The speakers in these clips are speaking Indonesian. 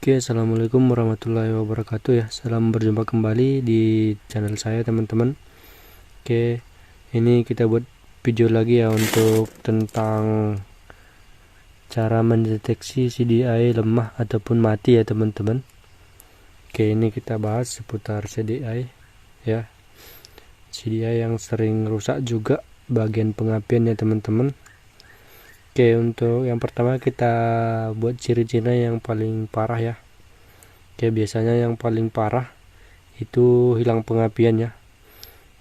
Oke, assalamualaikum warahmatullahi wabarakatuh ya. Salam berjumpa kembali di channel saya teman-teman. Oke, ini kita buat video lagi ya untuk tentang cara mendeteksi CDI lemah ataupun mati ya teman-teman. Oke, ini kita bahas seputar CDI ya. CDI yang sering rusak juga bagian pengapian ya teman-teman. Oke, untuk yang pertama kita buat ciri-ciri yang paling parah ya. Oke, biasanya yang paling parah itu hilang pengapian ya.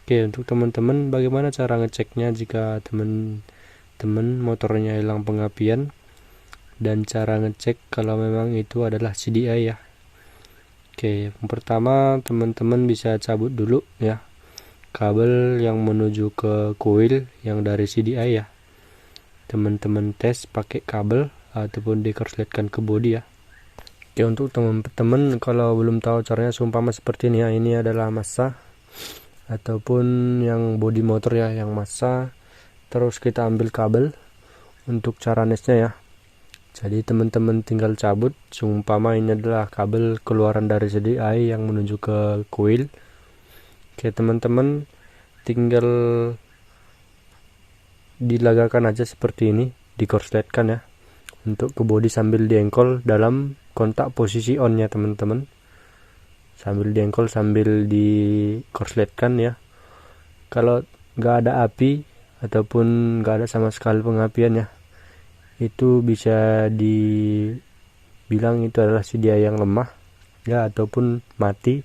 Oke, untuk teman-teman bagaimana cara ngeceknya jika teman-teman motornya hilang pengapian, dan cara ngecek kalau memang itu adalah CDI ya. Oke, yang pertama teman-teman bisa cabut dulu ya kabel yang menuju ke coil yang dari CDI ya. Teman-teman tes pakai kabel ataupun dikorsletkan ke bodi ya. Oke, untuk teman-teman kalau belum tahu caranya seumpama seperti ini ya, ini adalah massa ataupun yang bodi motor ya, yang massa. Terus kita ambil kabel untuk cara nesnya ya. Jadi teman-teman tinggal cabut seumpama ini adalah kabel keluaran dari CDI yang menuju ke coil. Oke, teman-teman tinggal dilagakan aja seperti ini, dikorsletkan ya untuk ke bodi sambil diengkol dalam kontak posisi on ya teman-teman, sambil diengkol sambil dikorsletkan ya. Kalau nggak ada api ataupun nggak ada sama sekali pengapian ya, itu bisa dibilang itu adalah CDI yang lemah ya ataupun mati.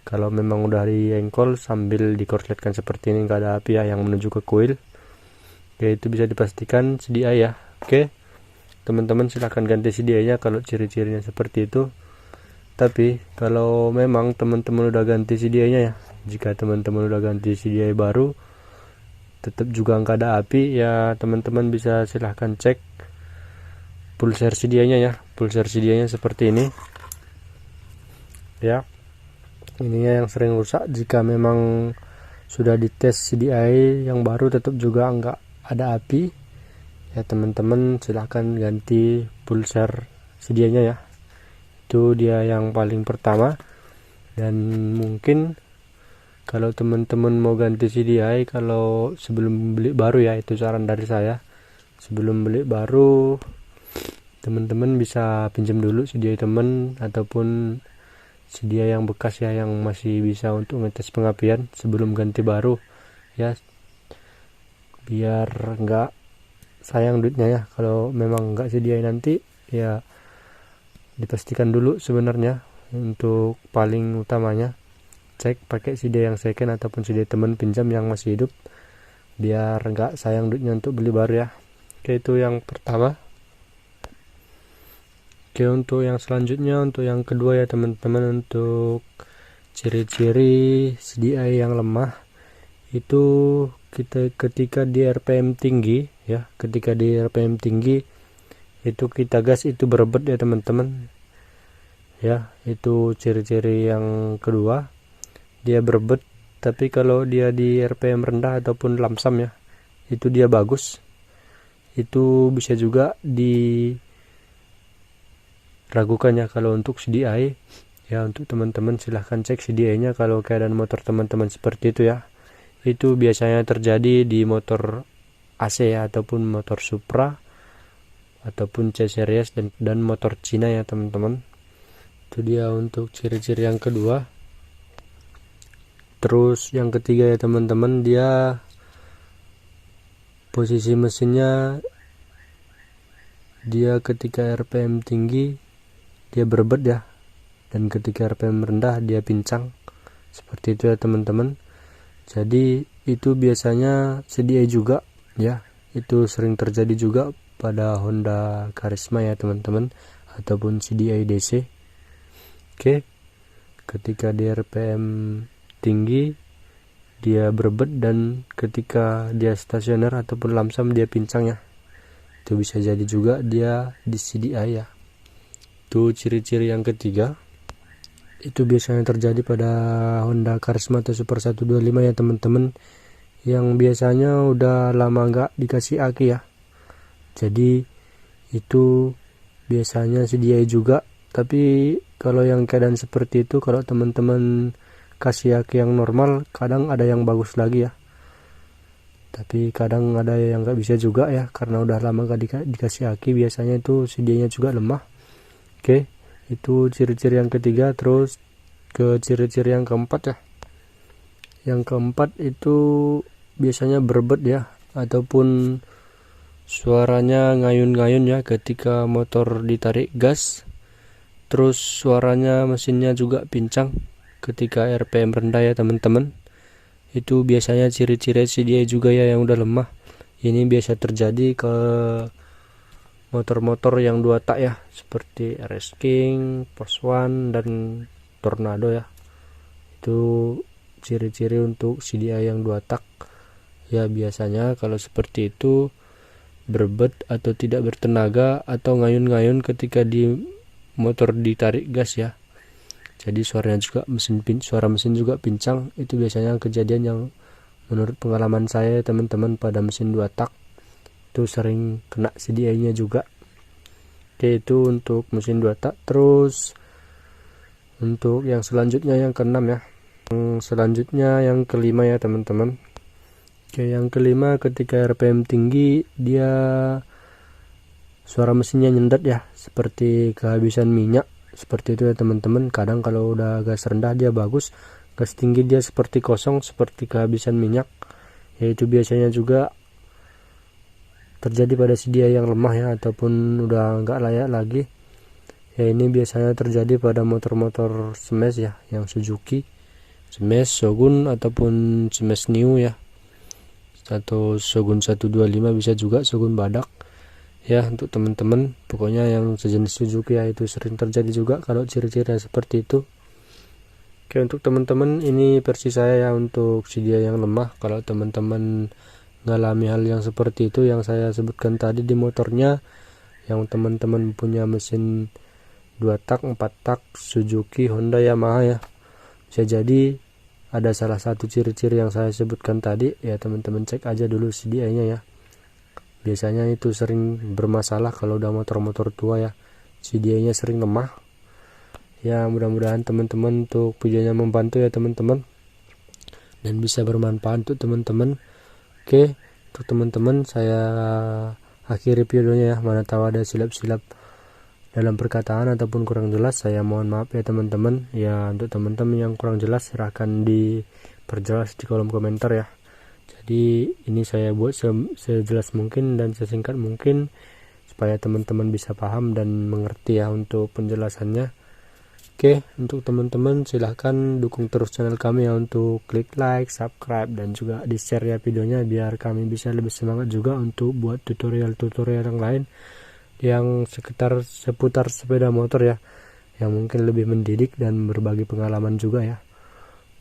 Kalau memang udah diengkol sambil dikorsletkan seperti ini nggak ada api ya yang menuju ke coil, ya itu bisa dipastikan CDI ya. Oke, teman-teman silahkan ganti CDI nya kalau ciri-cirinya seperti itu. Tapi kalau memang teman-teman udah ganti CDI nya ya, jika teman-teman udah ganti CDI baru tetap juga nggak ada api ya, teman-teman bisa silahkan cek pulser CDI nya ya. Pulser CDI nya seperti ini ya, ininya yang sering rusak. Jika memang sudah dites CDI yang baru tetap juga nggak ada api ya, teman-teman silahkan ganti pulser CDI nya ya. Itu dia yang paling pertama. Dan mungkin kalau teman-teman mau ganti CDI, kalau sebelum beli baru ya, itu saran dari saya, sebelum beli baru teman-teman bisa pinjam dulu CDI teman ataupun CDI yang bekas ya, yang masih bisa untuk ngetes pengapian sebelum ganti baru ya, biar nggak sayang duitnya ya. Kalau memang nggak CDI nanti ya dipastikan dulu sebenarnya. Untuk paling utamanya cek pakai CDI yang second ataupun CDI teman pinjam yang masih hidup, biar nggak sayang duitnya untuk beli baru ya. Oke, itu yang pertama. Oke, untuk yang selanjutnya, untuk yang kedua ya teman-teman, untuk ciri-ciri CDI yang lemah itu kita ketika di RPM tinggi ya, ketika di RPM tinggi itu kita gas itu berebet ya teman-teman ya. Itu ciri-ciri yang kedua, dia berebet. Tapi kalau dia di RPM rendah ataupun lamsam ya, itu dia bagus. Itu bisa juga diragukan ya kalau untuk CDI ya. Untuk teman-teman silahkan cek CDI nya kalau keadaan motor teman-teman seperti itu ya. Itu biasanya terjadi di motor AC ya, ataupun motor Supra ataupun C series dan motor Cina ya teman-teman. Itu dia untuk ciri-ciri yang kedua. Terus yang ketiga ya teman-teman, dia posisi mesinnya, dia ketika RPM tinggi dia berebet ya, dan ketika RPM rendah dia pincang seperti itu ya teman-teman. Jadi itu biasanya CDI juga ya, itu sering terjadi juga pada Honda Karisma ya teman-teman, ataupun CDI DC. Oke, ketika di RPM tinggi dia berebet, dan ketika dia stasioner ataupun lamsam dia pincang ya. Itu bisa jadi juga dia di CDI ya. Itu ciri-ciri yang ketiga. Itu biasanya terjadi pada Honda Karisma atau Super 125 ya teman-teman, yang biasanya udah lama nggak dikasih aki ya. Jadi itu biasanya CDI juga Tapi kalau yang keadaan seperti itu, kalau teman-teman kasih aki yang normal, kadang ada yang bagus lagi ya, tapi kadang ada yang nggak bisa juga ya, karena udah lama gak dikasih aki. Biasanya itu si dia nya juga lemah. Oke, itu ciri-ciri yang ketiga. Terus ke ciri-ciri yang keempat ya. Yang keempat itu biasanya berbet ya, ataupun suaranya ngayun-ngayun ya ketika motor ditarik gas. Terus suaranya mesinnya juga pincang ketika RPM rendah ya teman-teman. Itu biasanya ciri-ciri dia juga ya yang udah lemah. Ini biasa terjadi ke motor-motor yang 2 tak ya, seperti RS King, Porsche One, dan Tornado ya. Itu ciri-ciri untuk CDI yang 2 tak ya. Biasanya kalau seperti itu berbet atau tidak bertenaga atau ngayun-ngayun ketika di motor ditarik gas ya. Jadi suaranya juga suara mesin juga pincang. Itu biasanya kejadian yang menurut pengalaman saya teman-teman pada mesin 2 tak itu sering kena CDI nya juga. Oke, itu untuk mesin 2 tak. Terus untuk yang selanjutnya yang keenam ya. Selanjutnya yang kelima ya teman-teman. Oke, yang kelima ketika RPM tinggi dia suara mesinnya nyendat ya, seperti kehabisan minyak. Seperti itu ya teman-teman. Kadang kalau udah gas rendah dia bagus, gas tinggi dia seperti kosong, seperti kehabisan minyak. Yaitu biasanya juga terjadi pada si dia yang lemah ya, ataupun udah nggak layak lagi ya. Ini biasanya terjadi pada motor-motor smash ya, yang Suzuki smash, Shogun, ataupun smash new ya, atau Shogun 125 bisa juga, Shogun badak ya. Untuk teman-teman pokoknya yang sejenis Suzuki ya, itu sering terjadi juga kalau ciri-ciri seperti itu. Oke, untuk teman-teman ini versi saya ya untuk si dia yang lemah. Kalau teman-teman ngalami hal yang seperti itu yang saya sebutkan tadi di motornya, yang teman-teman punya mesin 2 tak, 4 tak, Suzuki, Honda, Yamaha ya, bisa jadi ada salah satu ciri-ciri yang saya sebutkan tadi ya. Teman-teman cek aja dulu CDI nya ya. Biasanya itu sering bermasalah kalau udah motor-motor tua ya, CDI nya sering lemah ya. Mudah-mudahan teman-teman untuk videonya membantu ya teman-teman, dan bisa bermanfaat untuk teman-teman. Oke, untuk teman-teman saya akhiri videonya ya. Mana tahu ada silap-silap dalam perkataan ataupun kurang jelas, saya mohon maaf ya teman-teman ya. Untuk teman-teman yang kurang jelas silahkan diperjelas di kolom komentar ya. Jadi ini saya buat sejelas mungkin dan sesingkat mungkin supaya teman-teman bisa paham dan mengerti ya untuk penjelasannya. Oke, untuk teman-teman silahkan dukung terus channel kami ya, untuk klik like, subscribe, dan juga di share ya videonya, biar kami bisa lebih semangat juga untuk buat tutorial-tutorial yang lain yang seputar sepeda motor ya, yang mungkin lebih mendidik dan berbagi pengalaman juga ya.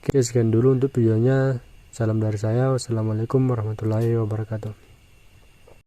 Oke, sekian dulu untuk videonya. Salam dari saya. Wassalamualaikum warahmatullahi wabarakatuh.